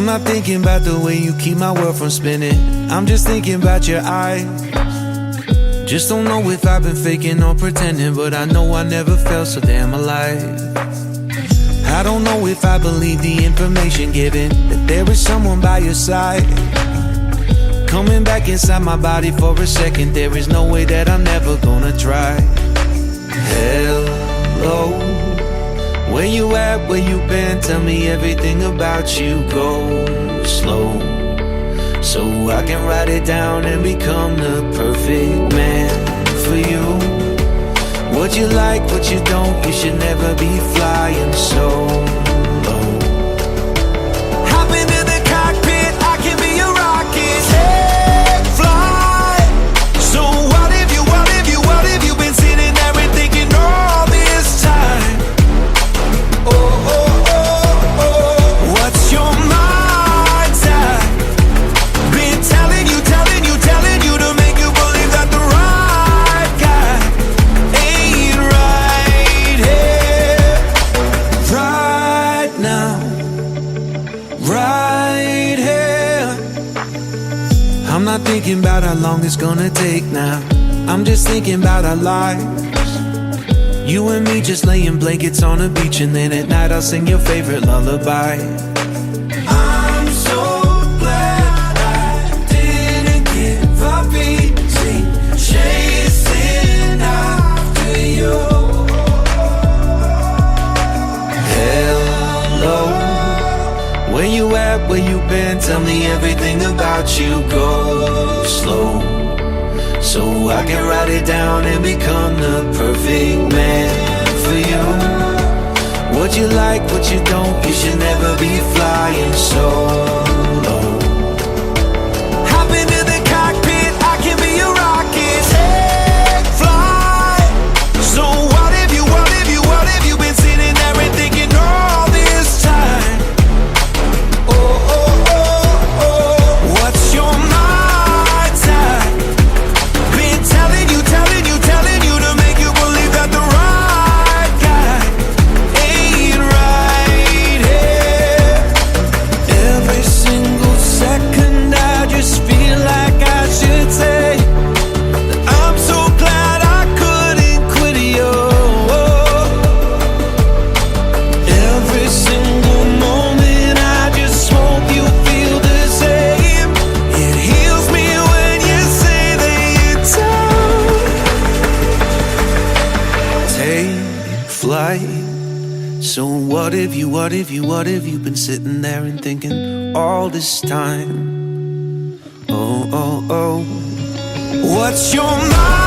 I'm not thinking about the way you keep my world from spinning. I'm just thinking about your eyes. Just don't know if I've been faking or pretending, but I know I never felt so damn alive. I don't know if I believe the information given, that there is someone by your side. Coming back inside my body for a second, there is no way that I'm never gonna try. Hello, where you at, where you been? Tell me everything about you. Go slow, so I can write it down and become the perfect man for you. What you like, what you don't, you should never be flying so low. Hop into the cockpit, I can be a rocket. Take flight. So what if you been sitting there and thinking all this time? Oh, oh, oh, oh. What's your mind's at? Been telling you to make you believe that the right guy ain't right here, right now, right here. I'm not thinking about how long it's gonna take now. I'm just thinking about our lives. You and me just laying blankets on a beach, and then at night I'll sing your favorite lullaby. I'm so glad I didn't give up easy, chasing after you. Hello, where you at, where you been? Tell me everything about you. Go slow, so I can write it down and become the perfect man for you. What you like, what you don't, you should never be flying so low. Hop into the cockpit, I can be a rocket. Take flight. So what if you been sitting there and thinking all this time? Oh, oh, oh, oh. What's your mind's at? Been telling you to make you believe that the right guy ain't right here. Every single second I just feel like I should say that I'm so glad I couldn't quit you. Every single moment I just hope you feel the same. It heals me when you say that you're done. Take flight. So what if you been sitting there and thinking all this time? Oh, oh, oh. What's your mind?